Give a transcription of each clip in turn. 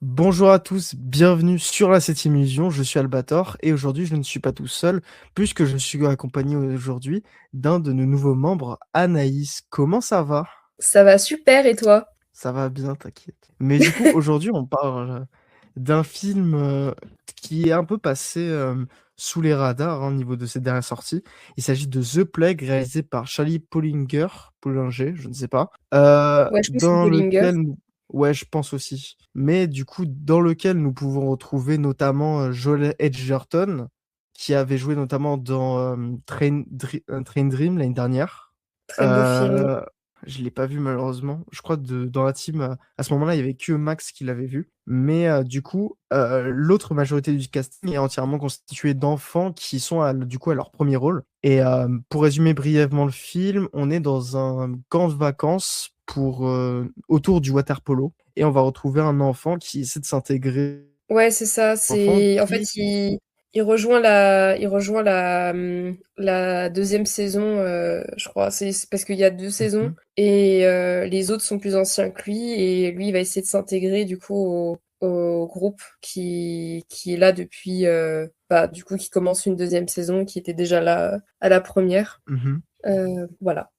Bonjour à tous, bienvenue sur la 7e illusion, je suis Albator et aujourd'hui je ne suis pas tout seul puisque je suis accompagné aujourd'hui d'un de nos nouveaux membres, Anaïs. Comment ça va? Ça va super et toi? Ça va bien, t'inquiète. Mais du coup aujourd'hui on parle d'un film qui est un peu passé sous les radars au niveau de ses dernières sorties. Il s'agit de The Plague réalisé par Charlie Pollinger, je ne sais pas, Ouais, je pense que c'est dans Bollinger. lequel ouais, je pense aussi. Mais du coup, dans lequel nous pouvons retrouver notamment Joel Edgerton, qui avait joué notamment dans Train Dream l'année dernière. Très beau film. Euh, je l'ai pas vu malheureusement. Je crois dans la team, à ce moment-là, il y avait que Max qui l'avait vu. Mais du coup, l'autre majorité du casting est entièrement constituée d'enfants qui sont du coup à leur premier rôle. Et pour résumer brièvement le film, on est dans un camp de vacances autour du water polo et on va retrouver un enfant qui essaie de s'intégrer. Ouais, c'est ça. Enfant C'est en qui fait il rejoint la deuxième saison, je crois. C'est parce qu'il y a deux saisons Mhm, et les autres sont plus anciens que lui et lui il va essayer de s'intégrer du coup au groupe qui est là depuis bah du coup qui commence une deuxième saison qui était déjà là à la première. mhm. Voilà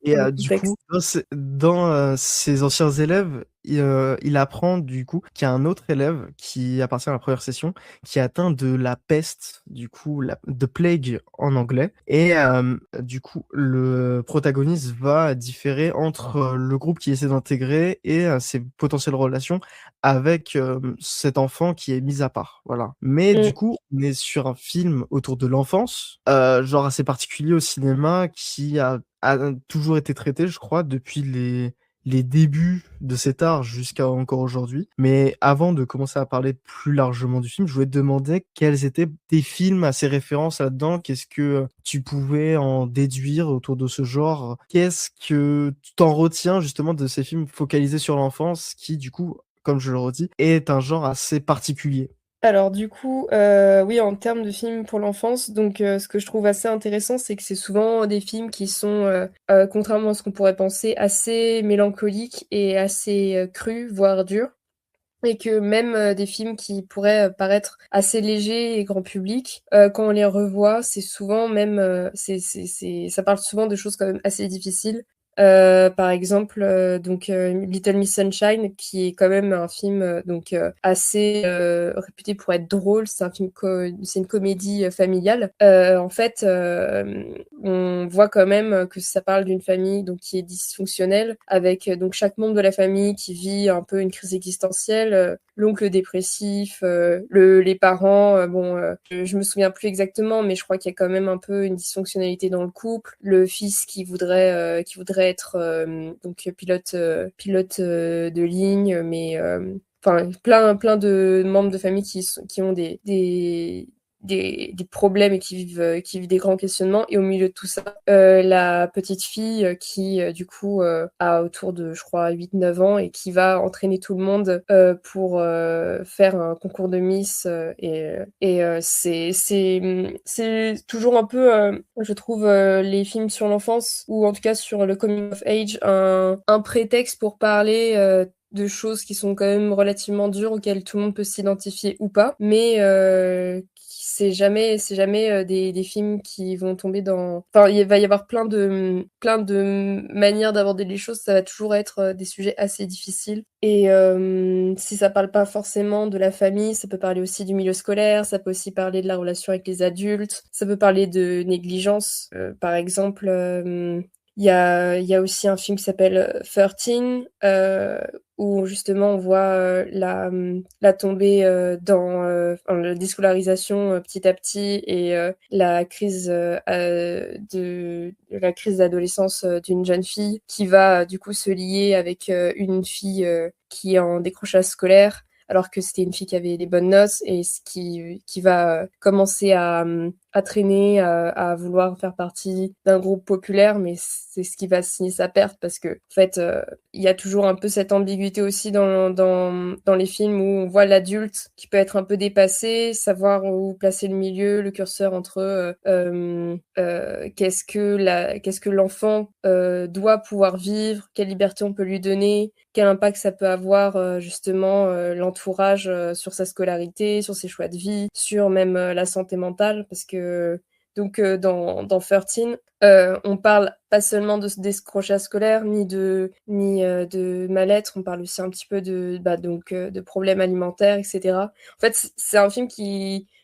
Et pour le du coup, contexte. dans ses anciens élèves, il apprend du coup qu'il y a un autre élève qui appartient à la première session qui est atteint de la peste, du coup, the plague en anglais. Et du coup, le protagoniste va différer entre le groupe qui essaie d'intégrer et ses potentielles relations avec cet enfant qui est mis à part. Voilà. Mais du Mm. coup, on est sur un film autour de l'enfance, genre assez particulier au cinéma, qui a toujours été traité, je crois, depuis les débuts de cet art jusqu'à encore aujourd'hui. Mais avant de commencer à parler plus largement du film, je voulais te demander quels étaient tes films à ces références là-dedans. Qu'est-ce que tu pouvais en déduire autour de ce genre? Qu'est-ce que tu t'en retiens justement de ces films focalisés sur l'enfance qui, du coup, comme je le redis, est un genre assez particulier? Alors du coup, oui, en termes de films pour l'enfance, donc ce que je trouve assez intéressant, c'est que c'est souvent des films qui sont, contrairement à ce qu'on pourrait penser, assez mélancoliques et assez crus, voire durs. Et que même des films qui pourraient paraître assez légers et grand public, quand on les revoit, c'est souvent même, ça parle souvent de choses quand même assez difficiles. Par exemple, donc Little Miss Sunshine, qui est quand même un film donc assez réputé pour être drôle. C'est une comédie familiale. En fait, on voit quand même que ça parle d'une famille donc qui est dysfonctionnelle, avec donc chaque membre de la famille qui vit un peu une crise existentielle. L'oncle dépressif, les parents, bon, je me souviens plus exactement, mais je crois qu'il y a quand même un peu une dysfonctionnalité dans le couple. Le fils qui voudrait être donc pilote de ligne, mais enfin plein de membres de famille qui ont des problèmes et qui vivent des grands questionnements. Et au milieu de tout ça, la petite fille qui, du coup, a autour de, je crois, 8 9 ans et qui va entraîner tout le monde pour faire un concours de Miss. C'est toujours un peu, je trouve, les films sur l'enfance, ou en tout cas sur le coming of age, un prétexte pour parler de choses qui sont quand même relativement dures, auxquelles tout le monde peut s'identifier ou pas, mais c'est jamais des films qui vont tomber dans... Enfin, il va y avoir plein de manières d'aborder les choses, ça va toujours être des sujets assez difficiles. Et si ça parle pas forcément de la famille, ça peut parler aussi du milieu scolaire, ça peut aussi parler de la relation avec les adultes, ça peut parler de négligence. Par exemple, il y a aussi un film qui s'appelle 13, où justement on voit la tombée enfin, la déscolarisation petit à petit, et la crise d'adolescence d'une jeune fille qui va du coup se lier avec une fille qui est en décrochage scolaire, alors que c'était une fille qui avait des bonnes notes, et qui va commencer à traîner, à vouloir faire partie d'un groupe populaire, mais c'est ce qui va signer sa perte parce que en fait, il y a toujours un peu cette ambiguïté aussi dans les films où on voit l'adulte qui peut être un peu dépassé, savoir où placer le milieu, le curseur entre, qu'est-ce que l'enfant, doit pouvoir vivre, quelle liberté on peut lui donner, quel impact ça peut avoir, justement, l'entourage, sur sa scolarité, sur ses choix de vie, sur même, la santé mentale. Parce que donc dans 13, on parle pas seulement de ce décrochage scolaire ni de mal-être, on parle aussi un petit peu de problèmes alimentaires et cetera. En fait, c'est un film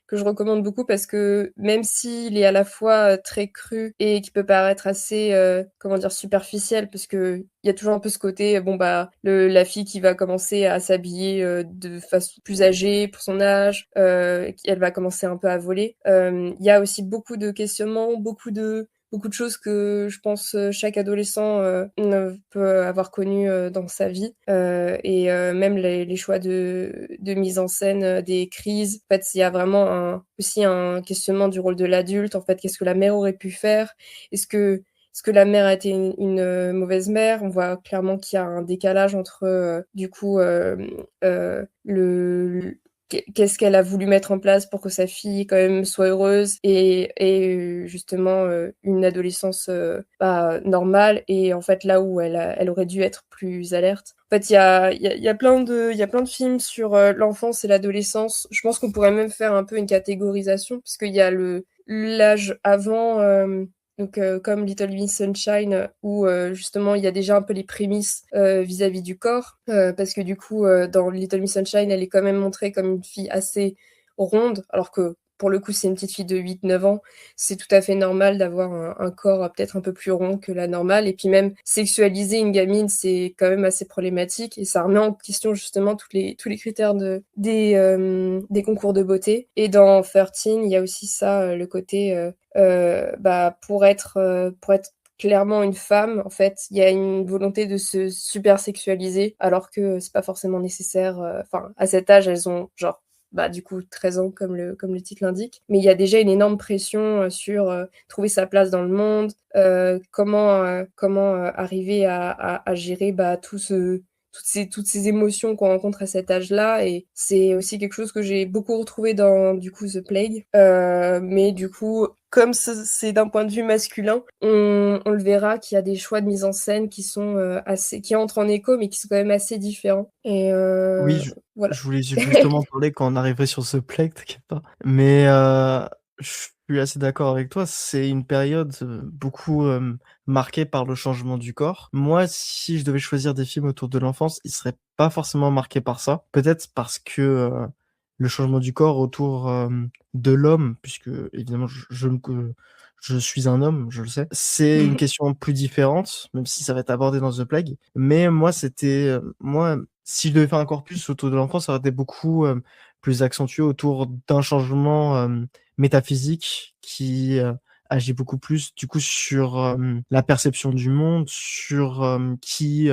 que je recommande beaucoup parce que même s'il est à la fois, très cru et qui peut paraître assez, comment dire? Superficiel parce qu'il y a toujours un peu ce côté, bon, bah, le la fille qui va commencer à s'habiller, de façon plus âgée pour son âge, qui elle va commencer un peu à voler. Il y a aussi beaucoup de questionnements, beaucoup de choses que je pense, chaque adolescent, ne peut avoir connu, dans sa vie, même les choix de mise en scène, des crises. En fait, il y a vraiment aussi un questionnement du rôle de l'adulte. En fait, qu'est-ce que la mère aurait pu faire? Est-ce que la mère a été une mauvaise mère? On voit clairement qu'il y a un décalage entre, du coup, le qu'est-ce qu'elle a voulu mettre en place pour que sa fille quand même soit heureuse et justement, une adolescence, bah, normale et en fait là où elle aurait dû être plus alerte. En fait, il y a plein de films sur, l'enfance et l'adolescence. Je pense qu'on pourrait même faire un peu une catégorisation parce qu'il y a le l'âge avant, donc comme Little Miss Sunshine où, justement il y a déjà un peu les prémices, vis-à-vis du corps, parce que du coup, dans Little Miss Sunshine, elle est quand même montrée comme une fille assez ronde, alors que pour le coup, c'est une petite fille de 8 9 ans. C'est tout à fait normal d'avoir un corps, peut-être un peu plus rond que la normale et puis même sexualiser une gamine, c'est quand même assez problématique et ça remet en question justement tous les critères des concours de beauté et dans 13, il y a aussi ça, le côté, bah, pour être clairement une femme, en fait, il y a une volonté de se super sexualiser alors que c'est pas forcément nécessaire, enfin, à cet âge, elles ont genre, bah, du coup 13 ans comme le titre l'indique. Mais il y a déjà une énorme pression, sur, trouver sa place dans le monde, comment, arriver à gérer, bah, toutes ces émotions qu'on rencontre à cet âge-là et c'est aussi quelque chose que j'ai beaucoup retrouvé dans, du coup, The Plague. Mais du coup, comme c'est d'un point de vue masculin, on le verra qu'il y a des choix de mise en scène qui sont, qui entrent en écho, mais qui sont quand même assez différents et Oui, voilà. je voulais justement parler quand on arriverait sur ce Plague, t'inquiète pas. Mais je suis assez d'accord avec toi, c'est une période, beaucoup, marquée par le changement du corps. Moi, si je devais choisir des films autour de l'enfance, ils seraient pas forcément marqués par ça. Peut-être parce que, le changement du corps autour, de l'homme, puisque évidemment je suis un homme, je le sais. C'est une question plus différente, même si ça va être abordé dans The Plague. Mais moi, moi, si je devais faire un corpus autour de l'enfance, ça aurait été beaucoup, plus accentué autour d'un changement, métaphysique qui, agit beaucoup plus, du coup, sur, la perception du monde, sur, qui,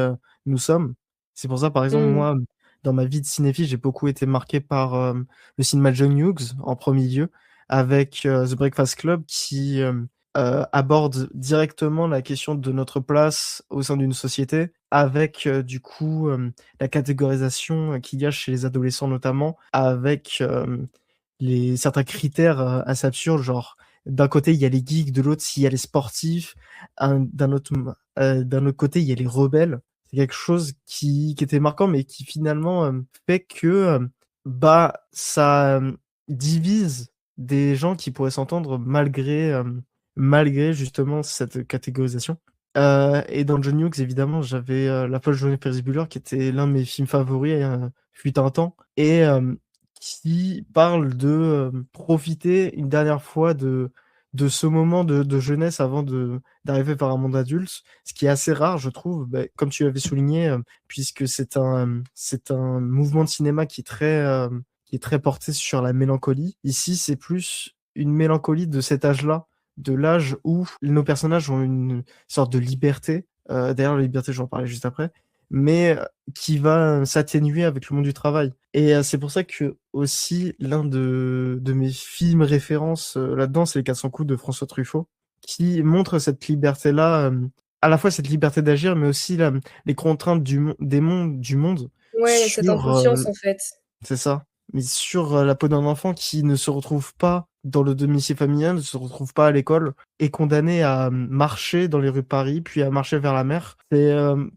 nous sommes. C'est pour ça, par exemple, Mmh. moi, dans ma vie de cinéphile, j'ai beaucoup été marqué par, le cinéma de John Hughes, en premier lieu, avec, The Breakfast Club qui, aborde directement la question de notre place au sein d'une société avec, du coup, la catégorisation, qu'il y a chez les adolescents notamment, avec, les certains critères, assez absurdes, genre d'un côté, il y a les geeks, de l'autre, il y a les sportifs, d'un autre côté, il y a les rebelles. C'est quelque chose qui était marquant, mais qui finalement, fait que, bah, ça, divise des gens qui pourraient s'entendre malgré justement cette catégorisation. Et dans John Hughes, évidemment, j'avais, La Folle Journée de Ferris Bueller qui était l'un de mes films favoris, fut un temps et qui parle de, profiter une dernière fois de ce moment de jeunesse avant d'arriver vers un monde adulte. Ce qui est assez rare, je trouve, comme tu l'avais souligné, puisque c'est un mouvement de cinéma qui est très porté sur la mélancolie. Ici, c'est plus une mélancolie de cet âge-là, de l'âge où nos personnages ont une sorte de liberté. D'ailleurs, la liberté, je vais en parler juste après. mais qui va s'atténuer avec le monde du travail. Et c'est pour ça que aussi l'un de mes films références là-dedans, c'est Les 400 coups de François Truffaut, qui montre cette liberté-là, à la fois cette liberté d'agir, mais aussi les contraintes du monde Ouais, cette sur, insouciance, en fait. c'est ça, mais sur la peau d'un enfant qui ne se retrouve pas dans le domicile familial, ne se retrouve pas à l'école, est condamné à marcher dans les rues de Paris, puis à marcher vers la mer.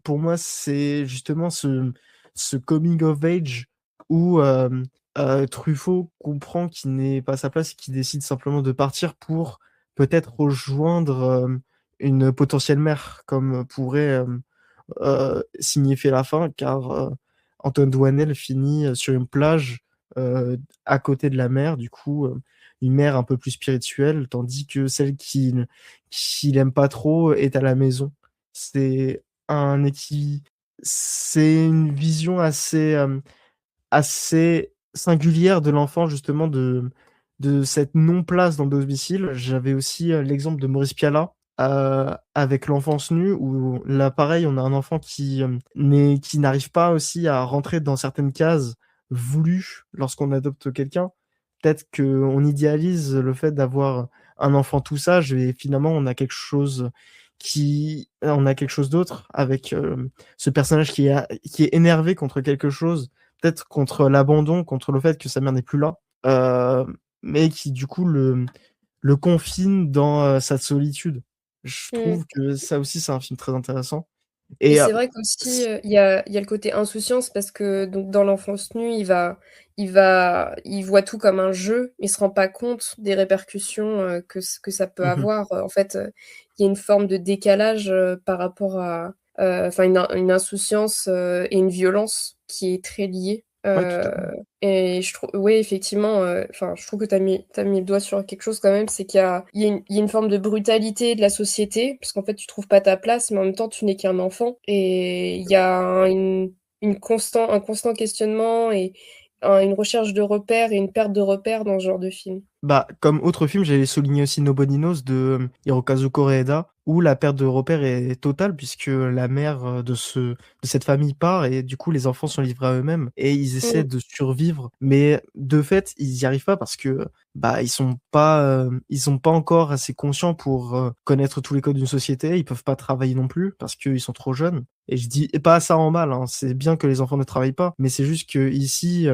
Pour moi, c'est justement ce coming of age où Truffaut comprend qu'il n'est pas à sa place, qu'il décide simplement de partir pour peut-être rejoindre une potentielle mère, comme pourrait signifier la fin, car Antoine Douanel finit sur une plage à côté de la mer, du coup, une mer un peu plus spirituelle, tandis que celle qu'il aime pas trop est à la maison. C'est un équi c'est une vision assez singulière de l'enfant, justement, de cette non-place dans le domicile. J'avais aussi l'exemple de Maurice Pialat avec L'enfance nue, où là, pareil, on a un enfant qui n'arrive pas aussi à rentrer dans certaines cases voulues lorsqu'on adopte quelqu'un. Peut-être qu'on idéalise le fait d'avoir un enfant tout sage et finalement on a quelque chose d'autre avec ce personnage qui est énervé contre quelque chose, peut-être contre l'abandon, contre le fait que sa mère n'est plus là, mais qui du coup le confine dans sa solitude. Je Mmh. trouve que ça aussi, c'est un film très intéressant. Et Et c'est vrai qu'aussi, il y a le côté insouciance parce que donc dans L'enfance nue, il voit tout comme un jeu. Il se rend pas compte des répercussions, que ça peut mhm. avoir. En fait, il y a une forme de décalage, par rapport à, enfin une insouciance, et une violence qui est très liée. Ouais, tout à fait. Et je trouve ouais, effectivement, enfin, je trouve que tu as mis le doigt sur quelque chose quand même, c'est qu'il y a une forme de brutalité de la société, parce qu'en fait, tu trouves pas ta place, mais en même temps, tu n'es qu'un enfant. Et il y a un constant questionnement et une recherche de repères et une perte de repères dans ce genre de film. Bah, comme autre film, j'avais souligné aussi Nobody Knows de Hirokazu Koreeda, où la perte de repères est totale, puisque la mère de cette famille part, et du coup, les enfants sont livrés à eux-mêmes, et ils essaient Mmh, de survivre. Mais de fait, ils n'y arrivent pas parce que bah, ils sont pas encore assez conscients pour connaître tous les codes d'une société, ils peuvent pas travailler non plus, parce qu'ils sont trop jeunes. Et je dis pas ça en mal, hein, c'est bien que les enfants ne travaillent pas, mais c'est juste que ici,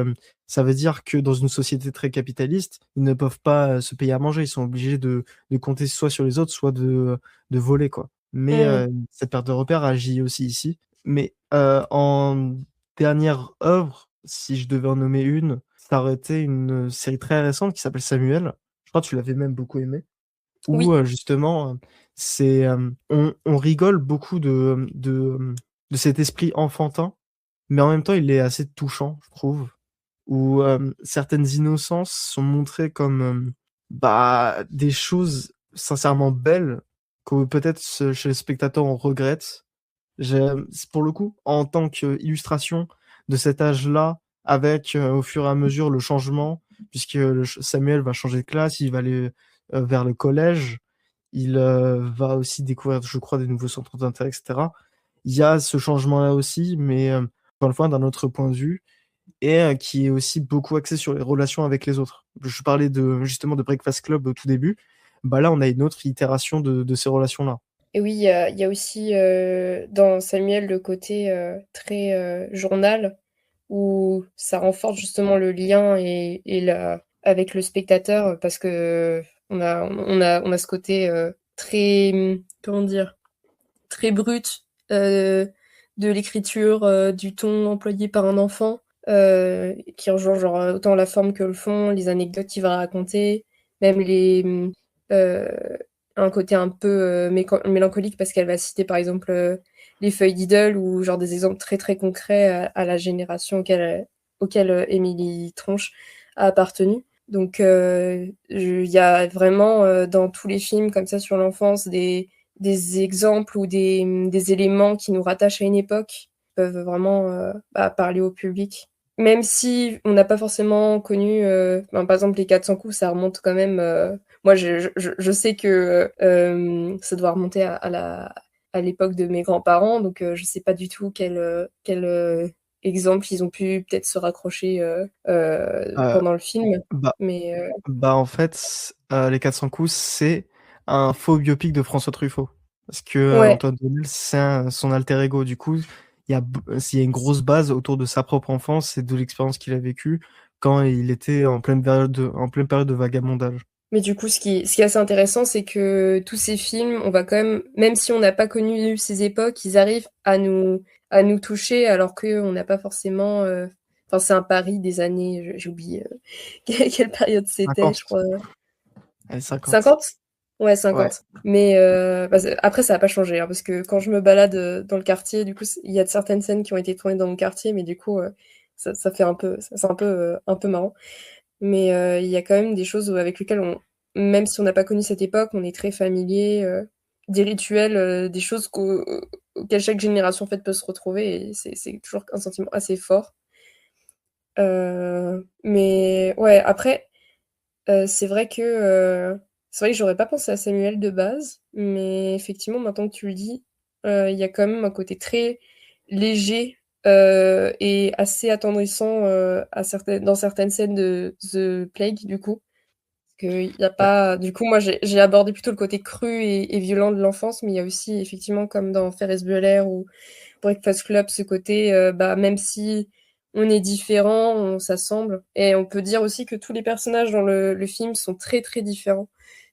ça veut dire que dans une société très capitaliste, ils ne peuvent pas se payer à manger. Ils sont obligés de compter soit sur les autres, soit de voler, quoi. Mais mmh. cette perte de repère agit aussi ici. Mais en dernière œuvre, si je devais en nommer une, ça aurait été une série très récente qui s'appelle Samuel. Je crois que tu l'avais même beaucoup aimé. Où Oui. justement, on rigole beaucoup de cet esprit enfantin, mais en même temps, il est assez touchant, je trouve, où certaines innocences sont montrées comme bah, des choses sincèrement belles que peut-être chez le spectateur on regrette. Pour le coup, en tant qu'illustration de cet âge-là, avec au fur et à mesure le changement, puisque Samuel va changer de classe, il va aller vers le collège, il va aussi découvrir, je crois, des nouveaux centres d'intérêt, etc. Il y a ce changement-là aussi, mais encore une fois, d'un autre point de vue et qui est aussi beaucoup axé sur les relations avec les autres. Je parlais justement de Breakfast Club au tout début. Bah là, on a une autre itération de ces relations-là. Et oui, il y a aussi, dans Samuel le côté, très, journal où ça renforce justement le lien et la avec le spectateur, parce qu'on a ce côté, très, comment dire? Très brut, de l'écriture, du ton employé par un enfant, qui rejoint genre, autant la forme que le fond, les anecdotes qu'il va raconter, même heu, un côté un peu, mélancolique parce qu'elle va citer par exemple, les feuilles Lidl ou genre des exemples très, très concrets à la génération auquel Émilie Tronche a appartenu. Donc il y a vraiment, dans tous les films comme ça sur l'enfance des exemples ou des éléments qui nous rattachent à une époque, qui peuvent vraiment, parler au public. Même si on n'a pas forcément connu, par exemple les 400 coups, ça remonte quand même, moi je sais que, ça doit remonter à l'époque de mes grands-parents, donc je sais pas du tout quel exemple ils ont pu peut-être se raccrocher Heu, pendant le film. bah Mais en fait, Les 400 coups, c'est un faux biopic de François Truffaut. Parce que, ouais. Antoine Doinel, c'est son alter ego. Du coup, il y a une grosse base autour de sa propre enfance et de l'expérience qu'il a vécue quand il était en pleine période de vagabondage. Mais du coup, ce qui est assez intéressant, c'est que tous ces films, on va quand même si on n'a pas connu ces époques, ils arrivent à nous toucher alors qu'on n'a pas forcément, enfin, c'est un Paris des années, j'ai oublié, quelle période c'était, je 50. crois, Allez, 50. 50? Ouais, Ouais. 50. Mais bah, après ça a pas changé, hein, parce que quand je me balade, dans le quartier, du coup, il y a certaines scènes qui ont été tournées dans mon quartier, mais du coup, ça fait un peu c'est un peu marrant. Mais il y a quand même des choses avec lesquelles même si on n'a pas connu cette époque, on est très familier, des rituels, des choses auxquelles chaque génération, en fait, peut se retrouver et c'est toujours un sentiment assez fort. Mais ouais, après, c'est vrai que j'aurais pas pensé à Samuel de base, mais effectivement, maintenant que tu le dis, il y a quand même un côté très léger, et assez attendrissant, dans certaines scènes de The Plague, du coup. Qu'il y a Ouais. pas du coup, moi, j'ai abordé plutôt le côté cru et violent de l'enfance, mais il y a aussi effectivement, comme dans Ferris Bueller ou Breakfast Club, ce côté, bah, même si on est différents, on s'assemble et on peut dire aussi que tous les personnages dans le film sont très, très différents.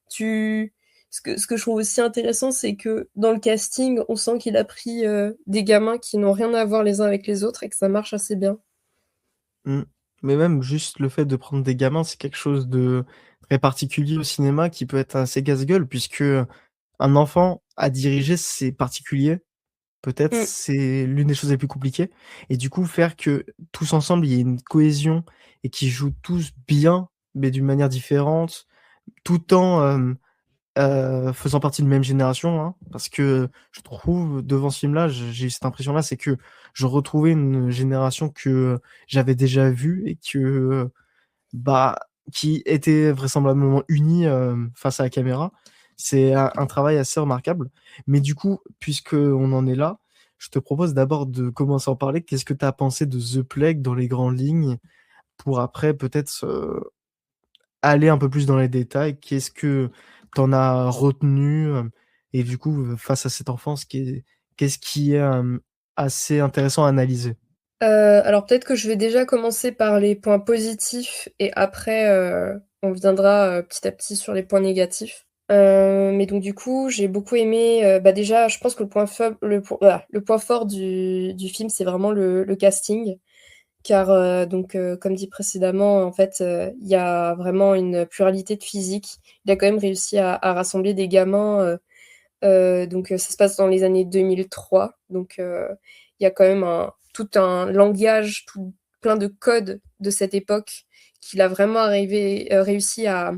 Tu ce que je trouve aussi intéressant, c'est que dans le casting, on sent qu'il a pris, des gamins qui n'ont rien à voir les uns avec les autres et que ça marche assez bien. Mmh. Mais même juste le fait de prendre des gamins, c'est quelque chose de très particulier au cinéma qui peut être assez casse-gueule puisque, un enfant à diriger, c'est particulier. Peut-être Mmh. c'est l'une des choses les plus compliquées et du coup faire que tous ensemble, il y ait une cohésion et qu'ils jouent tous bien, mais d'une manière différente, tout en, faisant partie de la même génération, hein. Parce que je trouve devant ce film-là, j'ai eu cette impression-là, c'est que je retrouvais une génération que j'avais déjà vue et que, bah, qui était vraisemblablement unie, face à la caméra. C'est un travail assez remarquable. Mais du coup, puisqu'on en est là, je te propose d'abord de commencer à en parler. Qu'est-ce que tu as pensé de The Plague dans les grandes lignes? Pour après peut-être, aller un peu plus dans les détails. Qu'est-ce que tu en as retenu, et du coup, face à cette enfance, qu'est-ce qui est, assez intéressant à analyser? Alors peut-être que je vais déjà commencer par les points positifs et après, on viendra, petit à petit sur les points négatifs. Mais donc du coup, j'ai beaucoup aimé, bah, déjà, je pense que le point fort du film, c'est vraiment le casting. Car, donc, comme dit précédemment, en fait, il y a vraiment une pluralité de physique. Il a quand même réussi à rassembler des gamins, donc ça se passe dans les années 2003, donc il y a quand même tout un langage, tout plein de codes de cette époque qu'il a vraiment réussi à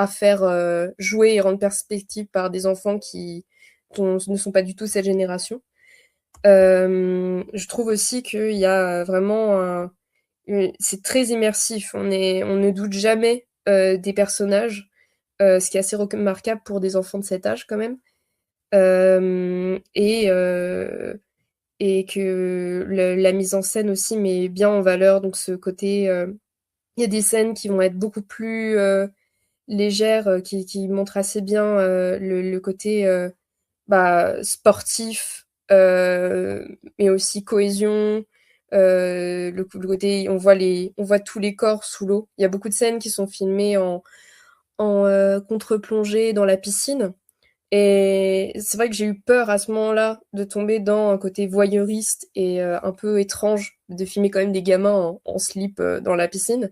faire, jouer et rendre perspective par des enfants dont ne sont pas du tout cette génération. Je trouve aussi qu'il y a vraiment c'est très immersif. On ne doute jamais, des personnages, ce qui est assez remarquable pour des enfants de cet âge quand même. Hem et que la mise en scène aussi met bien en valeur donc ce côté, il y a des scènes qui vont être beaucoup plus, légères, qui montrent assez bien, le côté, bah, sportif, mais aussi cohésion, le côté on voit tous les corps sous l'eau. Il y a beaucoup de scènes qui sont filmées en contre-plongée dans la piscine et c'est vrai que j'ai eu peur à ce moment-là de tomber dans un côté voyeuriste et un peu étrange de filmer quand même des gamins en slip, dans la piscine.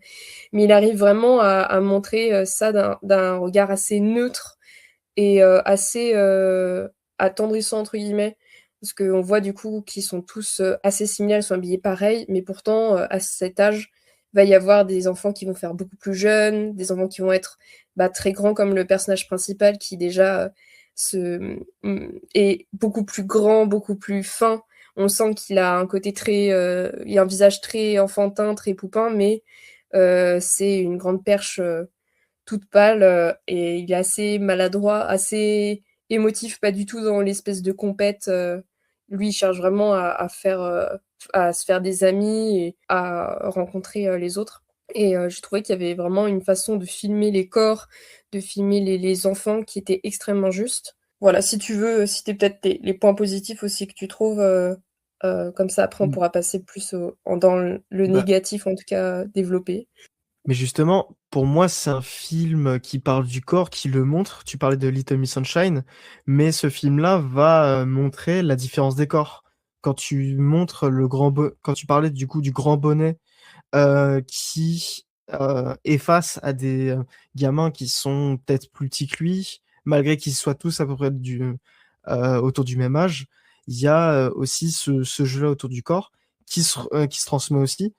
Mais il arrive vraiment à montrer, ça d'un regard assez neutre et assez, «attendrissant» entre guillemets. Parce qu'on voit du coup qu'ils sont tous, assez similaires, ils sont habillés pareil, mais pourtant, à cet âge, il va y avoir des enfants qui vont faire beaucoup plus jeunes, des enfants qui vont être, bah, très grands comme le personnage principal qui déjà, est beaucoup plus grand, beaucoup plus fin. On sent qu'il a un côté très, il a un visage très enfantin, très poupin, mais c'est une grande perche, toute pâle, et il est assez maladroit, assez émotif, pas du tout dans l'espèce de compète. Lui, il cherche vraiment à se faire des amis et à rencontrer les autres. Et j'ai trouvé qu'il y avait vraiment une façon de filmer les corps, de filmer les enfants qui était extrêmement juste. Voilà, si tu veux citer peut-être les points positifs aussi que tu trouves, comme ça après on pourra passer plus dans le Bah, négatif en tout cas développé. mais justement, pour moi, c'est un film qui parle du corps, qui le montre. Tu parlais de Little Miss Sunshine, mais ce film-là va montrer la différence des corps. Quand tu montres quand tu parlais du coup du grand bonnet qui est face à des gamins qui sont peut-être plus petits que lui, malgré qu'ils soient tous à peu près autour du même âge, il y a aussi ce jeu-là autour du corps qui se transmet aussi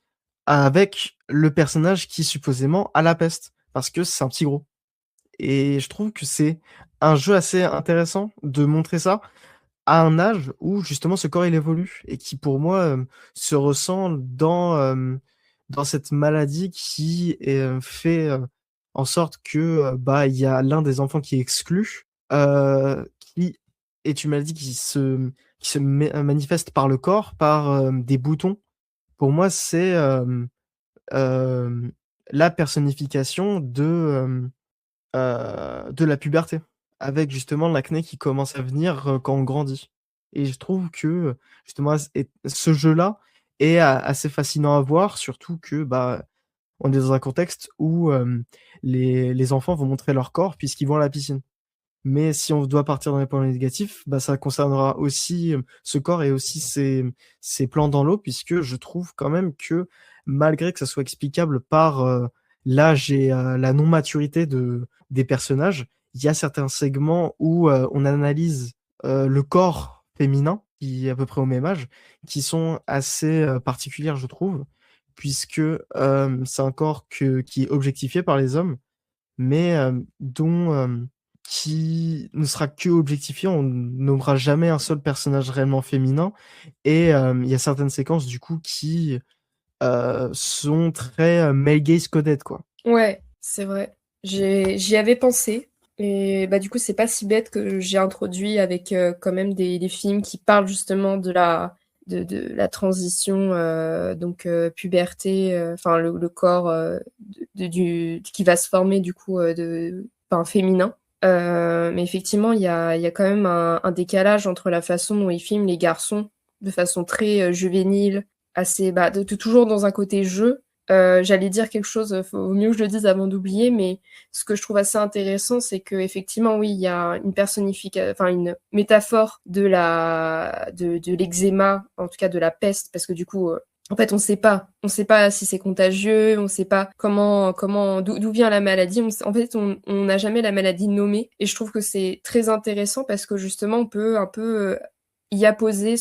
avec le personnage qui supposément a la peste, parce que c'est un petit gros. Et je trouve que c'est un jeu assez intéressant de montrer ça à un âge où justement ce corps il évolue et qui pour moi se ressent dans cette maladie qui fait en sorte que bah il y a l'un des enfants qui est exclu qui et tu m'as dit manifeste par le corps par des boutons. Pour moi c'est la personnification de la puberté, avec justement l'acné qui commence à venir, quand on grandit et je trouve que, justement ce jeu-là est a assez fascinant à voir, surtout que, bah, on est dans un contexte où, les enfants vont montrer leur corps puisqu'ils vont à la piscine. Mais si on doit partir dans les points négatifs, bah, ça concernera aussi, ce corps et aussi ses plans dans l'eau puisque je trouve quand même que malgré que ça soit explicable par, l'âge et la non-maturité des personnages, il y a certains segments où, on analyse, le corps féminin qui est à peu près au même âge, qui sont assez, particulières je trouve, puisque, c'est un corps qui est objectifié par les hommes mais qui ne sera que objectifié. On nommera jamais un seul personnage réellement féminin et il y a certaines séquences du coup qui, sont très, male gaze coded quoi. Ouais, c'est vrai. J'y avais pensé et bah, du coup, c'est pas si bête que j'ai introduit avec, quand même des films qui parlent justement de la transition, donc puberté, enfin le corps, qui va se former du coup, enfin féminin. Mais effectivement, il y a quand même un décalage entre la façon dont ils filment les garçons de façon très, juvénile, assez bah, toujours dans un côté jeu. J'allais dire quelque chose, vaut mieux que je le dise avant d'oublier, mais ce que je trouve assez intéressant, c'est qu'effectivement, oui, il y a enfin une métaphore de l'eczéma, en tout cas de la peste, parce que du coup, en fait, on sait pas si c'est contagieux, on sait pas d'où vient la maladie. En fait, on n'a jamais la maladie nommée, et je trouve que c'est très intéressant parce que justement, on peut un peu y apposer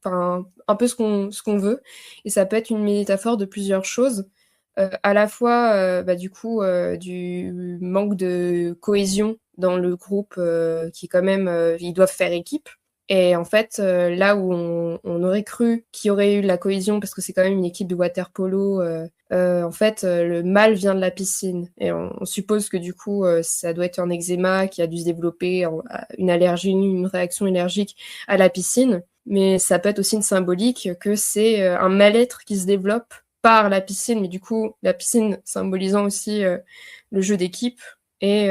enfin, un peu ce qu'on veut. Et ça peut être une métaphore de plusieurs choses. À la fois, bah, du coup, du manque de cohésion dans le groupe, qui quand même, ils doivent faire équipe. Et en fait, là où on aurait cru qu'il y aurait eu de la cohésion, parce que c'est quand même une équipe de water-polo, en fait, le mal vient de la piscine. Et on suppose que du coup, ça doit être un eczéma qui a dû se développer, une allergie, une réaction allergique à la piscine. Mais ça peut être aussi une symbolique que c'est un mal-être qui se développe par la piscine, mais du coup, la piscine symbolisant aussi le jeu d'équipe et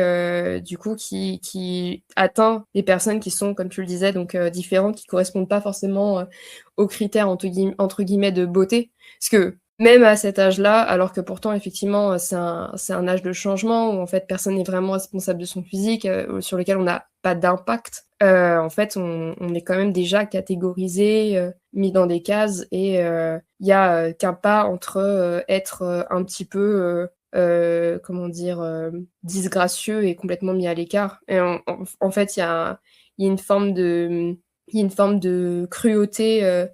du coup qui atteint les personnes qui sont, comme tu le disais, donc différentes, qui correspondent pas forcément aux critères entre guillemets de beauté. Parce que même à cet âge-là, alors que pourtant effectivement c'est un âge de changement où en fait personne n'est vraiment responsable de son physique, sur lequel on n'a pas d'impact. En fait, on est quand même déjà catégorisé, mis dans des cases et il y a qu'un pas entre être un petit peu comment dire, disgracieux et complètement mis à l'écart. Et en fait, il y a une forme il y a une forme de cruauté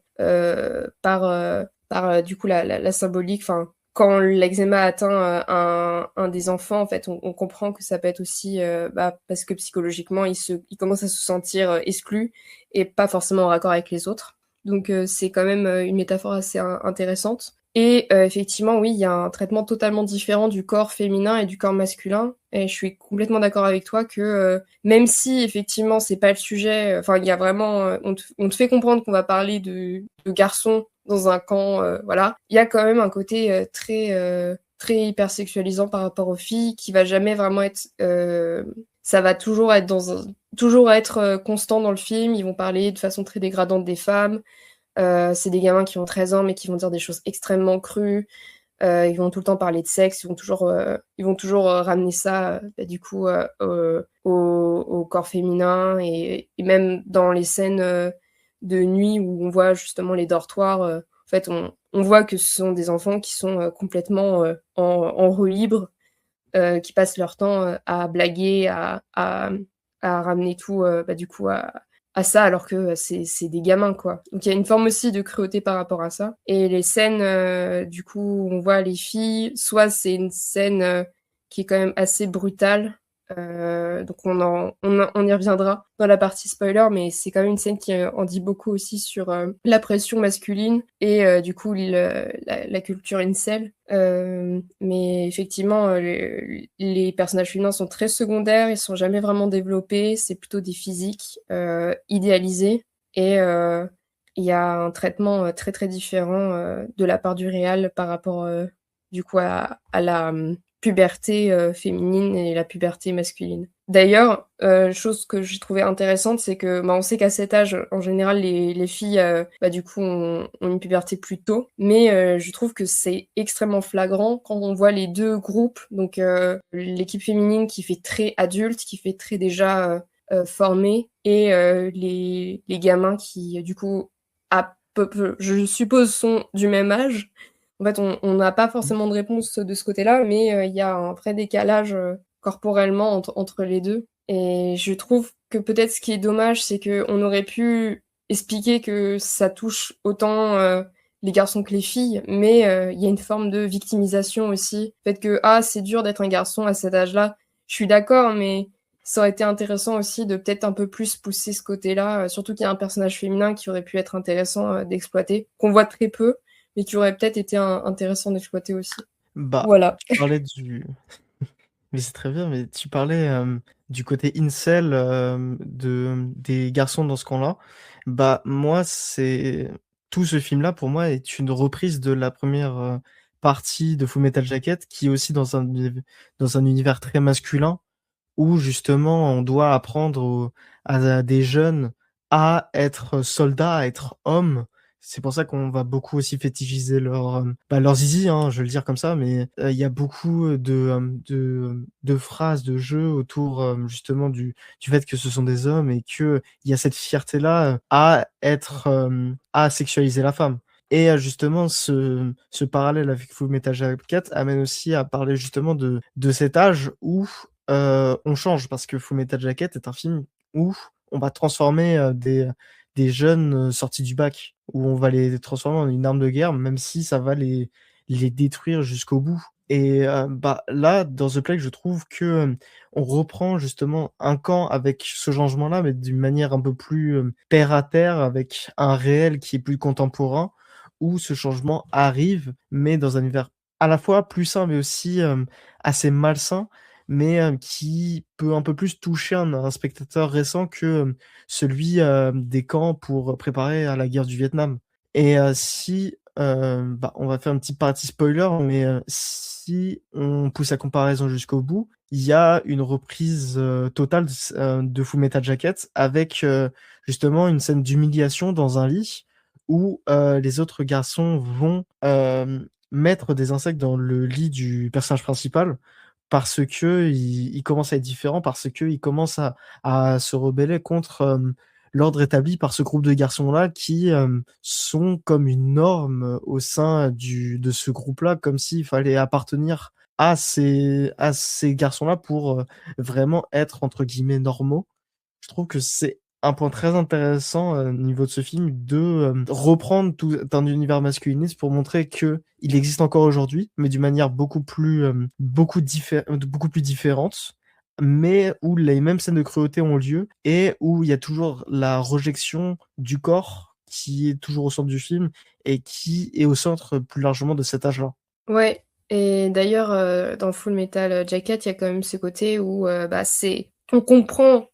par du coup la symbolique. Enfin, quand l'eczéma atteint un des enfants, en fait, on comprend que ça peut être aussi bah, parce que psychologiquement, il commence à se sentir exclu et pas forcément en raccord avec les autres. Donc c'est quand même une métaphore assez intéressante. Et effectivement, oui, il y a un traitement totalement différent du corps féminin et du corps masculin et je suis complètement d'accord avec toi que, même si effectivement c'est pas le sujet, enfin il y a vraiment, on te fait comprendre qu'on va parler de garçons dans un camp, voilà. Il y a quand même un côté, très hypersexualisant par rapport aux filles qui va jamais vraiment être, ça va toujours être, constant dans le film. Ils vont parler de façon très dégradante des femmes. C'est des gamins qui ont 13 ans, mais qui vont dire des choses extrêmement crues. Ils vont tout le temps parler de sexe, ils vont toujours ramener ça, bah, du coup, au corps féminin et même dans les scènes de nuit où on voit justement les dortoirs, en fait, on voit que ce sont des enfants qui sont complètement en roue libre, qui passent leur temps à blaguer, à ramener tout, bah, du coup, à ça, alors que c'est des gamins, quoi. Donc il y a une forme aussi de cruauté par rapport à ça. Et les scènes, du coup, où on voit les filles, soit c'est une scène qui est quand même assez brutale. Donc on y reviendra dans la partie spoiler, mais c'est quand même une scène qui en dit beaucoup aussi sur la pression masculine et du coup la culture incel. Mais effectivement, les personnages féminins sont très secondaires, ils sont jamais vraiment développés, c'est plutôt des physiques idéalisés et il y a un traitement très très différent de la part du réal par rapport du coup à la puberté féminine et la puberté masculine. D'ailleurs, chose que j'ai trouvé intéressante, c'est que bah, on sait qu'à cet âge, en général, les filles, bah, du coup, ont une puberté plus tôt, mais je trouve que c'est extrêmement flagrant quand on voit les deux groupes, donc l'équipe féminine qui fait très adulte, qui fait très déjà formé, et les gamins qui, du coup, je suppose, sont du même âge. En fait, on n'a pas forcément de réponse de ce côté-là, mais il y a un vrai décalage corporellement entre les deux. Et je trouve que peut-être ce qui est dommage, c'est qu'on aurait pu expliquer que ça touche autant les garçons que les filles, mais il y a une forme de victimisation aussi. Le fait que, ah, c'est dur d'être un garçon à cet âge-là, je suis d'accord, mais ça aurait été intéressant aussi de peut-être un peu plus pousser ce côté-là, surtout qu'il y a un personnage féminin qui aurait pu être intéressant d'exploiter, qu'on voit très peu, mais qui aurait peut-être été intéressant d'exploiter aussi. Bah, Voilà. tu parlais du mais c'est très bien, mais tu parlais, du côté incel, des garçons dans ce camp-là. Bah, moi, c'est tout ce film-là, pour moi, est une reprise de la première partie de Fullmetal Jacket, qui est aussi dans un univers très masculin, où justement on doit apprendre à des jeunes à être soldats, à être hommes. C'est pour ça qu'on va beaucoup aussi fétichiser leur zizi, hein, je vais le dire comme ça, mais il y a beaucoup de phrases, de jeux autour justement du fait que ce sont des hommes et qu'il y a cette fierté-là à être, à sexualiser la femme. Et justement, ce parallèle avec Fullmetal Jacket amène aussi à parler justement de cet âge où on change, parce que Fullmetal Jacket est un film où on va transformer des jeunes sortis du bac, où on va les transformer en une arme de guerre, même si ça va les détruire jusqu'au bout. Et bah, là, dans The Plague, je trouve que on reprend justement un camp avec ce changement-là, mais d'une manière un peu plus terre à terre, avec un réel qui est plus contemporain, où ce changement arrive, mais dans un univers à la fois plus sain, mais aussi assez malsain, mais qui peut un peu plus toucher un spectateur récent que celui des camps pour préparer à la guerre du Vietnam. Et si, bah, on va faire un petit partie spoiler, mais si on pousse la comparaison jusqu'au bout, il y a une reprise totale de Fullmetal Jacket avec justement une scène d'humiliation dans un lit où les autres garçons vont mettre des insectes dans le lit du personnage principal parce que il commence à être différent, parce que il commence à se rebeller contre l'ordre établi par ce groupe de garçons-là qui sont comme une norme au sein de ce groupe-là, comme s'il fallait appartenir à ces garçons-là pour vraiment être entre guillemets normaux. Je trouve que c'est un point très intéressant, au niveau de ce film de, reprendre tout un univers masculiniste pour montrer que il existe encore aujourd'hui, mais d'une manière beaucoup plus différente, mais où les mêmes scènes de cruauté ont lieu et où il y a toujours la rejection du corps qui est toujours au centre du film et qui est au centre plus largement de cet âge-là. Ouais, et d'ailleurs, dans Full Metal Jacket, il y a quand même ce côté où, bah, c'est on comprend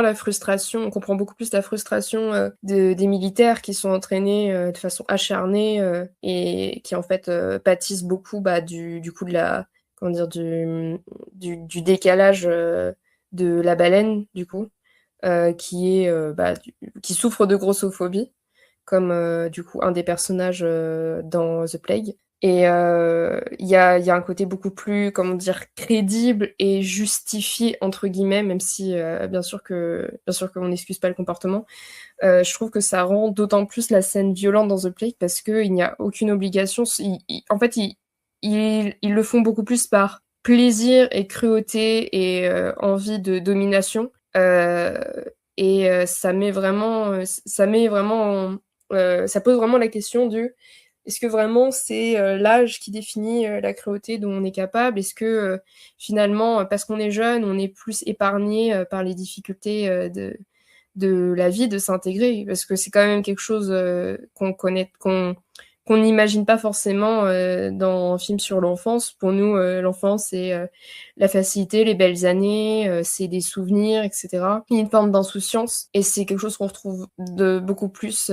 la frustration, on comprend beaucoup plus la frustration, des militaires qui sont entraînés, de façon acharnée, et qui en fait, pâtissent beaucoup, bah, du coup de la comment dire? Du décalage, de la baleine du coup, qui est, bah, qui souffre de grossophobie comme, du coup un des personnages, dans The Plague. Et il y a un côté beaucoup plus, comment dire? «Crédible» et «justifié» entre guillemets, même si, bien sûr qu'on n'excuse pas le comportement. Je trouve que ça rend d'autant plus la scène violente dans The Plague parce qu'il n'y a aucune obligation. Ils en fait, ils le font beaucoup plus par plaisir et cruauté et envie de domination, heu et ça pose vraiment la question de: est-ce que vraiment c'est, l'âge qui définit, la cruauté dont on est capable? Est-ce que, finalement, parce qu'on est jeune, on est plus épargné, par les difficultés, de la vie, de s'intégrer? Parce que c'est quand même quelque chose, qu'on n'imagine pas forcément, dans un film sur l'enfance. Pour nous, l'enfance, c'est, la facilité, les belles années, c'est des souvenirs et cetera. Il y a une forme d'insouciance et c'est quelque chose qu'on retrouve de beaucoup plus,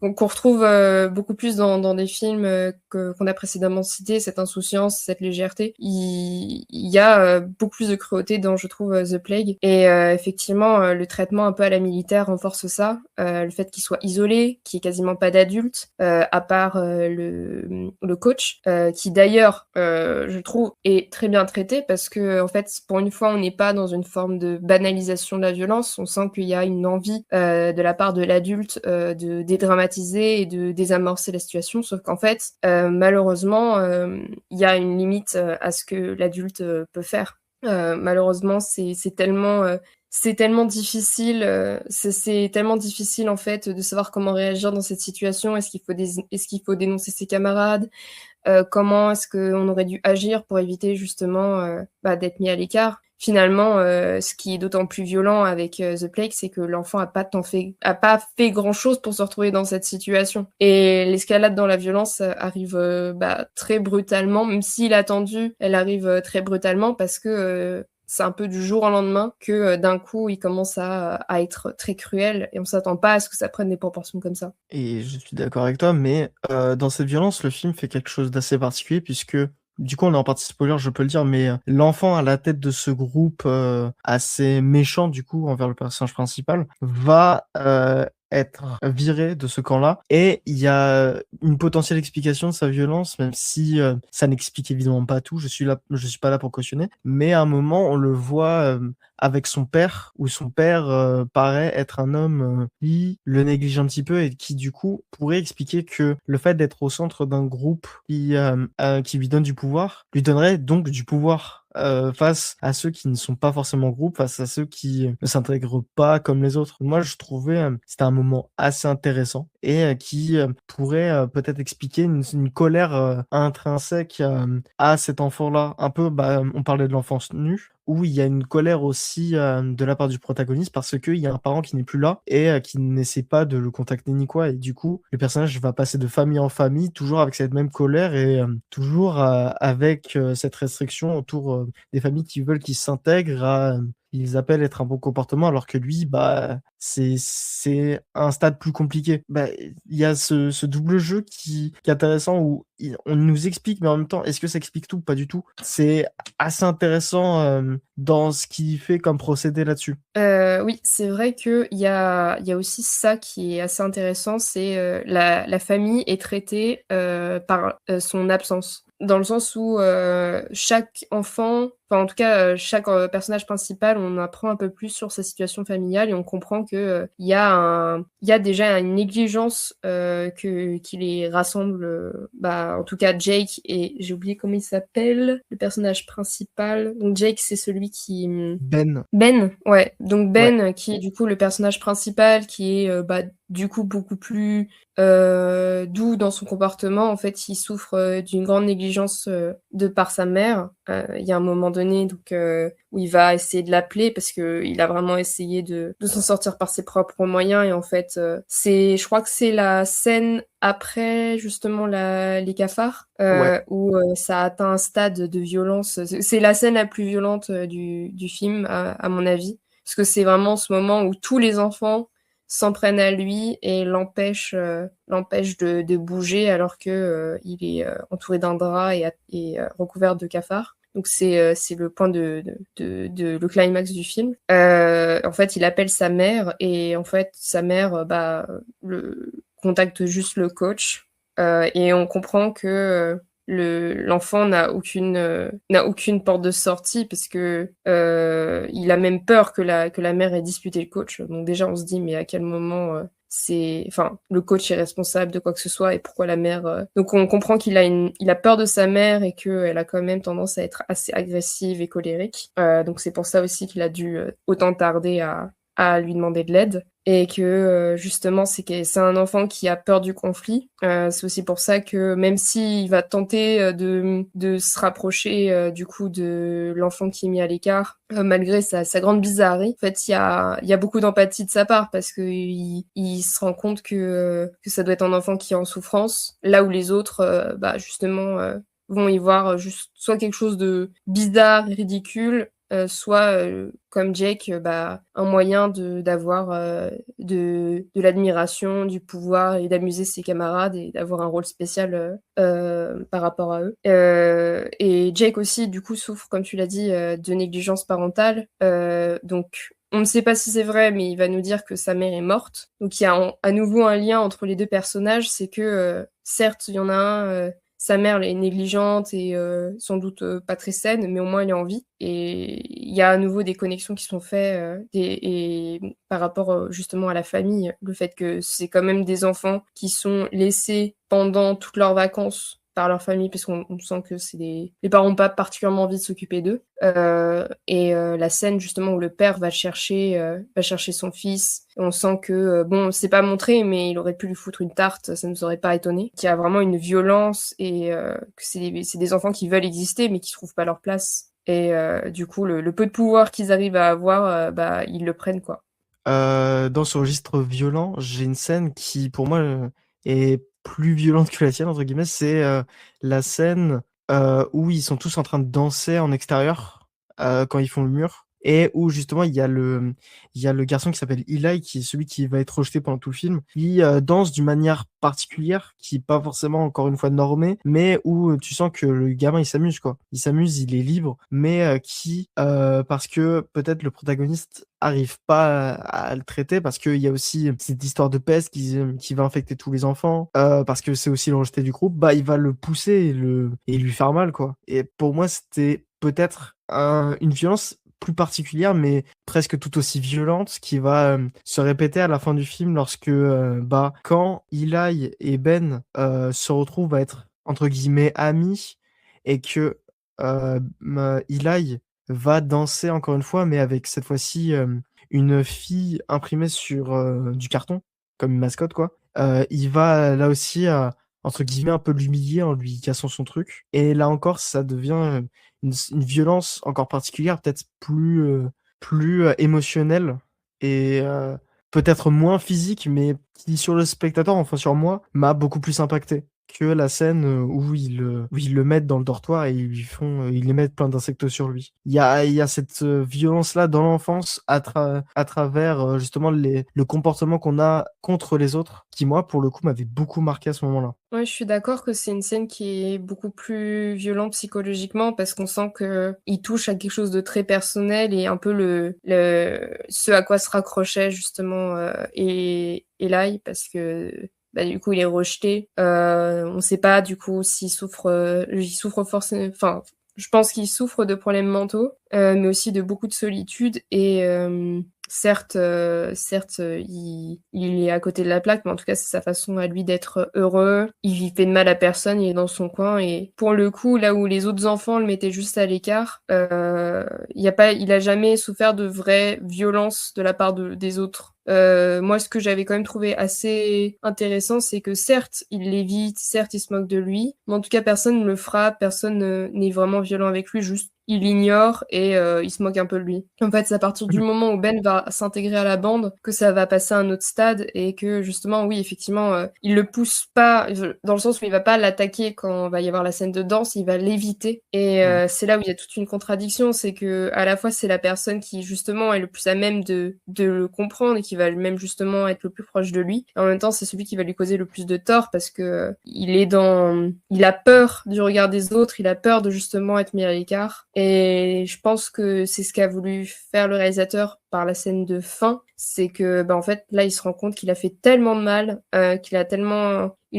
qu'on retrouve, beaucoup plus dans des films, qu'on a précédemment cités, cette insouciance, cette légèreté. Il y a, beaucoup plus de cruauté dans, je trouve, The Plague et effectivement, le traitement un peu à la militaire renforce ça. Le fait qu'il soit isolé, qu'il y ait quasiment pas d'adultes, à part, le coach, qui d'ailleurs, je trouve est très bien traité parce qu'en fait, pour une fois, on n'est pas dans une forme de banalisation de la violence. On sent qu'il y a une envie, de la part de l'adulte, de dédramatiser et de désamorcer la situation, sauf qu'en fait, malheureusement, il y a une limite, à ce que l'adulte, peut faire. Malheureusement, c'est tellement difficile, c'est tellement difficile, en fait, de savoir comment réagir dans cette situation. Est-ce qu'il faut dénoncer ses camarades? Comment est-ce qu'on aurait dû agir pour éviter justement, bah, d'être mis à l'écart? Finalement, ce qui est d'autant plus violent avec, The Plague, c'est que l'enfant a pas fait grand-chose pour se retrouver dans cette situation et l'escalade dans la violence, arrive, bah, très brutalement, même s'il a attendu, elle arrive, très brutalement parce que, c'est un peu du jour au lendemain que, d'un coup, il commence à être très cruel et on s'attend pas à ce que ça prenne des proportions comme ça. Et je suis d'accord avec toi, mais dans cette violence, le film fait quelque chose d'assez particulier puisque, du coup, on est en partie spoiler, je peux le dire, mais l'enfant à la tête de ce groupe, assez méchant, du coup, envers le personnage principal, va, être viré de ce camp-là et il y a une potentielle explication de sa violence, même si, ça n'explique évidemment pas tout. Je suis pas là pour cautionner, mais à un moment, on le voit, avec son père, où son père, paraît être un homme, qui le néglige un petit peu et qui du coup pourrait expliquer que le fait d'être au centre d'un groupe qui lui donne du pouvoir, lui donnerait donc du pouvoir, face à ceux qui ne sont pas forcément groupe, face à ceux qui ne s'intègrent pas comme les autres. Moi, je trouvais, c'était un moment assez intéressant et qui, pourrait, peut-être expliquer une colère, intrinsèque, à cet enfant-là. Un peu, bah, on parlait de l'enfance nue, où il y a une colère aussi, de la part du protagoniste parce qu'il y a un parent qui n'est plus là et qui n'essaie pas de le contacter ni quoi et du coup, le personnage va passer de famille en famille, toujours avec cette même colère et toujours, avec, cette restriction autour, des familles qui veulent qu'il s'intègre à, qu'ils appellent être un bon comportement alors que lui, bah, c'est un stade plus compliqué. Bah, il y a ce double jeu qui est intéressant où on nous explique, mais en même temps, est-ce que ça explique tout? Pas du tout. C'est assez intéressant dans ce qu'il fait comme procédé là-dessus. Oui, c'est vrai qu'il y a aussi ça qui est assez intéressant, c'est, la famille est traitée, par, son absence. Dans le sens où, chaque enfant, enfin en tout cas, chaque, personnage principal, on apprend un peu plus sur sa situation familiale et on comprend que, il y a déjà une négligence, qui les rassemble, bah, en tout cas Jake et j'ai oublié comment il s'appelle, le personnage principal. Donc Jake, c'est celui qui, Ben, Ben, ouais, donc ouais. Ben, qui est du coup le personnage principal, qui est, bah, du coup beaucoup plus, doux dans son comportement. En fait, il souffre, d'une grande négligence, de par sa mère. Il y a un moment donné donné, donc où il va essayer de l'appeler parce que il a vraiment essayé de s'en sortir par ses propres moyens. Et en fait, je crois que c'est la scène après justement les cafards Ouais. où ça atteint un stade de violence. C'est la scène la plus violente du film, à mon avis, parce que c'est vraiment ce moment où tous les enfants s'en prennent à lui et l'empêchent de bouger alors que il est entouré d'un drap et recouvert de cafards. Donc c'est le point le climax du film. En fait, il appelle sa mère et en fait sa mère le contacte juste le coach et on comprend que l'enfant n'a aucune porte de sortie parce que il a même peur que la mère ait disputé le coach. Donc déjà on se dit mais à quel moment le coach est responsable de quoi que ce soit et pourquoi la mère. Donc on comprend il a peur de sa mère et qu'elle a quand même tendance à être assez agressive et colérique. Donc c'est pour ça aussi qu'il a dû autant tarder à lui demander de l'aide. Et que justement c'est un enfant qui a peur du conflit. C'est aussi pour ça que même s'il va tenter de se rapprocher du coup de l'enfant qui est mis à l'écart, malgré sa grande bizarrerie, en fait il y a beaucoup d'empathie de sa part parce que il se rend compte que ça doit être un enfant qui est en souffrance, là où les autres justement vont y voir juste soit quelque chose de bizarre et ridicule, soit comme Jake, un moyen d'avoir de l'admiration, du pouvoir et d'amuser ses camarades et d'avoir un rôle spécial par rapport à eux. Et Jake aussi, du coup, souffre, comme tu l'as dit, de négligence parentale. Donc, on ne sait pas si c'est vrai, mais il va nous dire que sa mère est morte. Donc, il y a à nouveau un lien entre les deux personnages. C'est que, certes, il y en a un... sa mère elle est négligente et sans doute pas très saine, mais au moins elle est en vie. Et il y a à nouveau des connexions qui sont faites et par rapport justement à la famille, le fait que c'est quand même des enfants qui sont laissés pendant toutes leurs vacances par leur famille, parce qu'on sent que les parents n'ont pas particulièrement envie de s'occuper d'eux. La scène justement où le père va chercher son fils, on sent que, bon, c'est pas montré, mais il aurait pu lui foutre une tarte, ça ne nous aurait pas étonné. Qu'il y a vraiment une violence et que c'est des enfants qui veulent exister, mais qui trouvent pas leur place. Et du coup, le peu de pouvoir qu'ils arrivent à avoir, ils le prennent, quoi. Dans ce registre violent, j'ai une scène qui, pour moi, est plus violente que la tienne, entre guillemets. C'est la scène où ils sont tous en train de danser en extérieur quand ils font le mur. Et où justement il y a le garçon qui s'appelle Eli, qui est celui qui va être rejeté pendant tout le film. Il danse d'une manière particulière, qui est pas forcément encore une fois normée, mais où tu sens que le gamin il s'amuse quoi. Il s'amuse, il est libre, mais parce que peut-être le protagoniste arrive pas à le traiter, parce qu'il y a aussi cette histoire de peste qui va infecter tous les enfants, parce que c'est aussi le rejeté du groupe, bah il va le pousser et lui faire mal quoi. Et pour moi c'était peut-être une violence plus particulière, mais presque tout aussi violente, qui va se répéter à la fin du film lorsque, quand Eli et Ben se retrouvent à être, entre guillemets, amis, et que Eli va danser encore une fois, mais avec cette fois-ci une fille imprimée sur du carton, comme une mascotte, quoi. Il va là aussi, entre guillemets, un peu l'humilier en lui cassant son truc. Et là encore, ça devient une violence encore particulière, peut-être plus émotionnelle et peut-être moins physique, mais qui sur le spectateur, enfin sur moi, m'a beaucoup plus impacté que la scène où ils le mettent dans le dortoir et ils lui mettent plein d'insectes sur lui. Il y a cette violence-là dans l'enfance à travers justement le comportement qu'on a contre les autres, qui moi, pour le coup, m'avait beaucoup marqué à ce moment-là. Ouais, je suis d'accord que c'est une scène qui est beaucoup plus violente psychologiquement parce qu'on sent que il touche à quelque chose de très personnel et un peu ce à quoi se raccrochait justement et Eli parce que du coup il est rejeté. On sait pas du coup il souffre forcément. Enfin, je pense qu'il souffre de problèmes mentaux, mais aussi de beaucoup de solitude et certes, il est à côté de la plaque, mais en tout cas, c'est sa façon à lui d'être heureux. Il fait de mal à personne, il est dans son coin. Et pour le coup, là où les autres enfants le mettaient juste à l'écart, il a jamais souffert de vraie violence de la part des autres. Moi, ce que j'avais quand même trouvé assez intéressant, c'est que certes, il l'évite, certes, il se moque de lui, mais en tout cas, personne ne le frappe, personne n'est vraiment violent avec lui, juste il l'ignore et il se moque un peu de lui. En fait, c'est à partir du moment où Ben va s'intégrer à la bande que ça va passer à un autre stade et que justement, oui, effectivement, il le pousse pas, dans le sens où il va pas l'attaquer quand va y avoir la scène de danse, il va l'éviter. Et Ouais. c'est là où il y a toute une contradiction, c'est que à la fois c'est la personne qui justement est le plus à même de le comprendre et qui va même justement être le plus proche de lui. Et en même temps, c'est celui qui va lui causer le plus de tort parce que il a peur du regard des autres, il a peur de justement être mis à l'écart. Et je pense que c'est ce qu'a voulu faire le réalisateur par la scène de fin, c'est que en fait là il se rend compte qu'il a fait tellement de mal, il a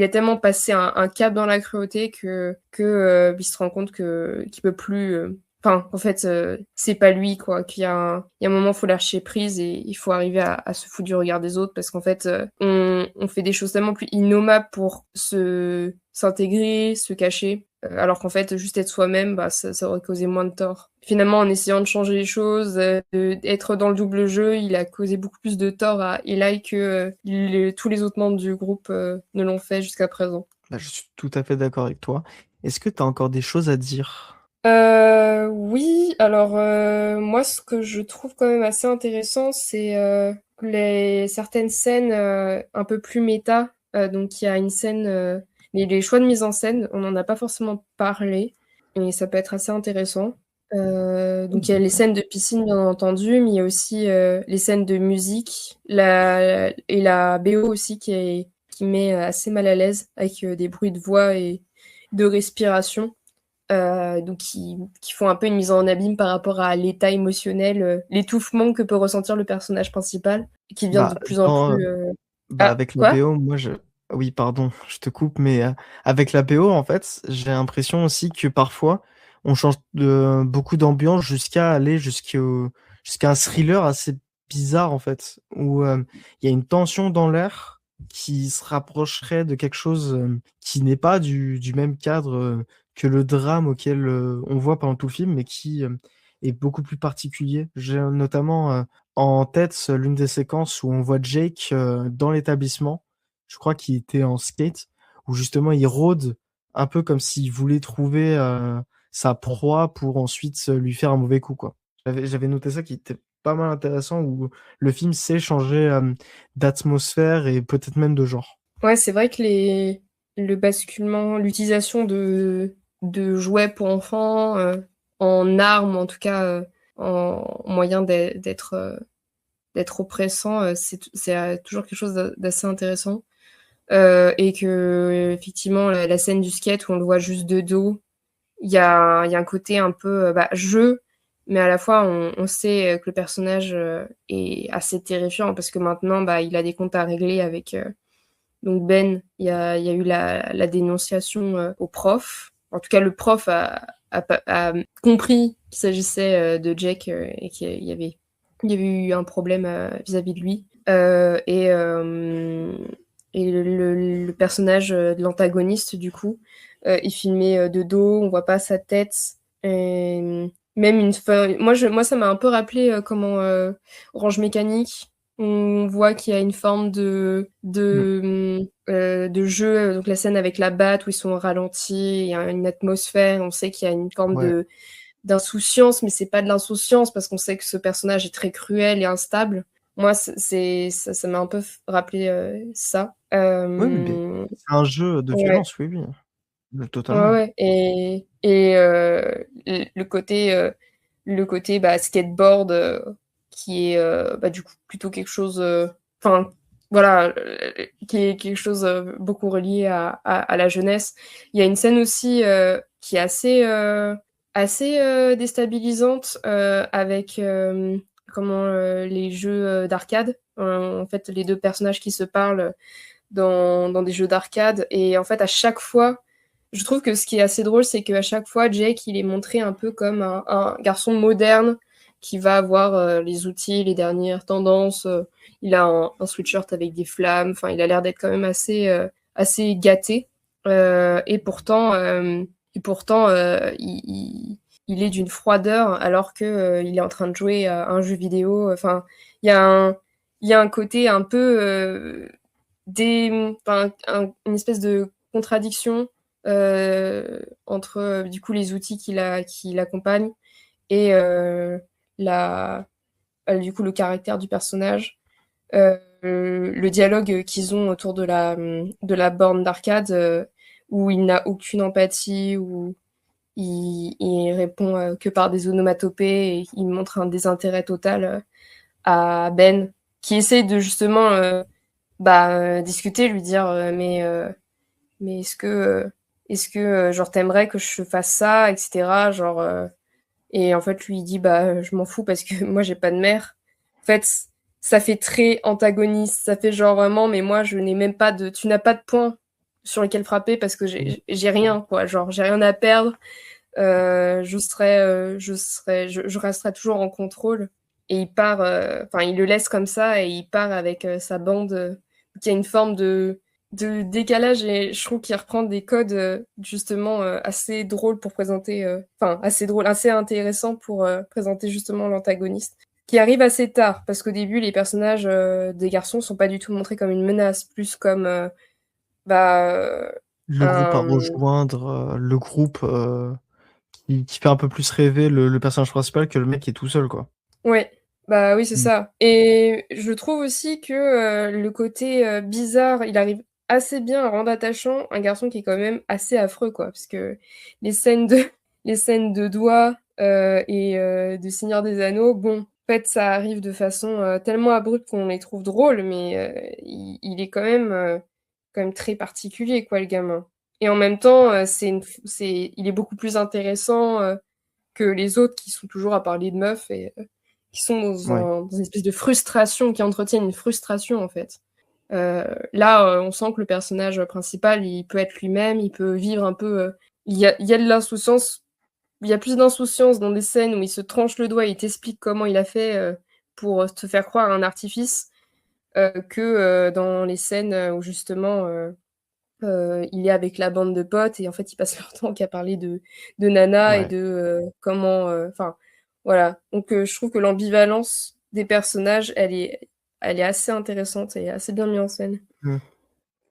tellement passé un cap dans la cruauté que il se rend compte que qu'il peut plus. Enfin, en fait, c'est pas lui, quoi. Il y a un moment, faut lâcher prise et il faut arriver à se foutre du regard des autres parce qu'en fait, on fait des choses tellement plus innommables pour s'intégrer, se cacher, alors qu'en fait, juste être soi-même, ça aurait causé moins de tort. Finalement, en essayant de changer les choses, d'être dans le double jeu, il a causé beaucoup plus de tort à Eli que tous les autres membres du groupe ne l'ont fait jusqu'à présent. Bah, je suis tout à fait d'accord avec toi. Est-ce que tu as encore des choses à dire? Oui, alors moi ce que je trouve quand même assez intéressant, c'est certaines scènes un peu plus méta. Donc il y a une scène, les choix de mise en scène, on n'en a pas forcément parlé, et ça peut être assez intéressant. Donc il y a les scènes de piscine bien entendu, mais il y a aussi les scènes de musique, et la BO aussi qui met assez mal à l'aise avec des bruits de voix et de respiration. Donc qui font un peu une mise en abîme par rapport à l'état émotionnel, l'étouffement que peut ressentir le personnage principal, qui devient de Bah, plus en plus... Ah, avec la quoi? BO, moi je oui, pardon, je te coupe, mais avec la BO, en fait, j'ai l'impression aussi que parfois, on change de beaucoup d'ambiance jusqu'à un thriller assez bizarre, en fait, où il y a une tension dans l'air qui se rapprocherait de quelque chose qui n'est pas du même cadre que le drame auquel on voit pendant tout le film, mais qui est beaucoup plus particulier. J'ai notamment en tête l'une des séquences où on voit Jake dans l'établissement, je crois qu'il était en skate, où justement il rôde un peu comme s'il voulait trouver sa proie pour ensuite lui faire un mauvais coup, quoi. J'avais noté ça qui était pas mal intéressant, où le film sait changer d'atmosphère et peut-être même de genre. Ouais, c'est vrai que le basculement, l'utilisation de jouets pour enfants, en armes, en tout cas, en moyen d'être oppressant, c'est toujours quelque chose d'assez intéressant. Et que effectivement la scène du skate où on le voit juste de dos, il y a un côté un peu jeu, mais à la fois on sait que le personnage est assez terrifiant parce que maintenant il a des comptes à régler avec donc Ben. Il y a eu la dénonciation au prof. En tout cas, le prof a compris qu'il s'agissait de Jack et qu'il y avait eu un problème vis-à-vis de lui. Et le personnage de l'antagoniste, du coup, est filmé de dos, on voit pas sa tête. Et même moi, ça m'a un peu rappelé comment Orange Mécanique. On voit qu'il y a une forme Mm. de jeu, donc la scène avec la batte où ils sont au ralenti, il y a une atmosphère, on sait qu'il y a une forme Ouais. d'insouciance, mais c'est pas de l'insouciance parce qu'on sait que ce personnage est très cruel et instable. Moi, ça m'a un peu rappelé ça. Oui, mais c'est un jeu de Ouais, violence, oui, oui, ouais, totalement. ouais. Et le côté skateboard qui est du coup plutôt quelque chose. Enfin, voilà, qui est quelque chose beaucoup relié à la jeunesse. Il y a une scène aussi qui est assez déstabilisante avec les jeux d'arcade. En fait, les deux personnages qui se parlent dans des jeux d'arcade. Et en fait, à chaque fois, je trouve que ce qui est assez drôle, c'est qu'à chaque fois, Jake, il est montré un peu comme un garçon moderne qui va avoir les outils, les dernières tendances. Il a un sweatshirt avec des flammes. Enfin, il a l'air d'être quand même assez gâté. Et pourtant, il est d'une froideur alors que il est en train de jouer à un jeu vidéo. Enfin, il y a un côté un peu une espèce de contradiction entre du coup les outils qui l'accompagnent et la du coup, le caractère du personnage, le dialogue qu'ils ont autour de la borne d'arcade, où il n'a aucune empathie, où il répond que par des onomatopées et il montre un désintérêt total à Ben, qui essaye de justement discuter, lui dire mais est-ce que genre t'aimerais que je fasse ça, etc. Genre et en fait lui il dit bah je m'en fous parce que moi j'ai pas de mère. En fait ça fait très antagoniste, ça fait genre vraiment mais moi je n'ai même pas de tu n'as pas de points sur lesquels frapper parce que j'ai rien quoi, genre j'ai rien à perdre. Je resterai toujours en contrôle. Et il part, enfin, il le laisse comme ça et il part avec sa bande qui a une forme de décalage et je trouve qu'il reprend des codes justement assez drôles pour présenter, enfin, assez drôle, assez intéressant pour présenter justement l'antagoniste. Qui arrive assez tard parce qu'au début, les personnages des garçons sont pas du tout montrés comme une menace, plus comme bah, Le groupe à un. rejoindre, le groupe qui fait un peu plus rêver le personnage principal que le mec qui est tout seul, quoi. Ouais, bah oui, c'est Mm. ça. Et je trouve aussi que le côté bizarre, il arrive assez bien à rendre attachant un garçon qui est quand même assez affreux, quoi. Parce que les scènes de, les scènes de doigts et de Seigneur des Anneaux, bon, en fait, ça arrive de façon tellement abrupte qu'on les trouve drôles, mais il est quand même très particulier, quoi, le gamin. Et en même temps, il est beaucoup plus intéressant que les autres qui sont toujours à parler de meufs et qui sont Ouais. dans une espèce de frustration, qui entretiennent une frustration en fait. Là, on sent que le personnage principal, il peut être lui-même, il peut vivre un peu. Il y a de l'insouciance, il y a plus d'insouciance dans des scènes où il se tranche le doigt et il t'explique comment il a fait pour te faire croire à un artifice, que dans les scènes où justement il est avec la bande de potes et en fait, ils passent leur temps qu'à parler de nana et Ouais. de comment. Enfin, voilà. Donc, je trouve que l'ambivalence des personnages, elle est assez intéressante et assez bien mise en scène. Mm.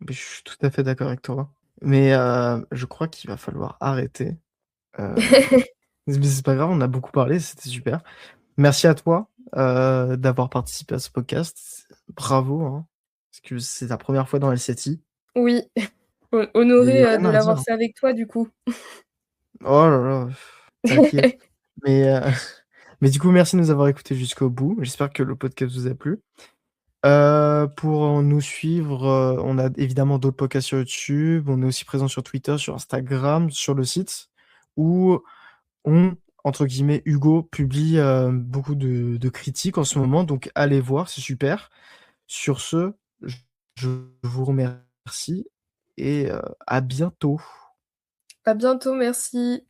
Mais je suis tout à fait d'accord avec toi. Mais je crois qu'il va falloir arrêter. Euh, mais c'est pas grave, on a beaucoup parlé, c'était super. Merci à toi d'avoir participé à ce podcast. Bravo, hein, parce que c'est ta première fois dans LCT. Oui, Il y honorée a rien de à dire, l'avoir hein. fait avec toi, du coup. Oh là là, t'inquiète. Mais, mais du coup, merci de nous avoir écoutés jusqu'au bout. J'espère que le podcast vous a plu. Pour nous suivre, on a évidemment d'autres podcasts sur YouTube. On est aussi présent sur Twitter, sur Instagram, sur le site, où on, entre guillemets, Hugo publie beaucoup de critiques en ce moment. Donc allez voir, c'est super. Sur ce, je je vous remercie et à bientôt. À bientôt, merci.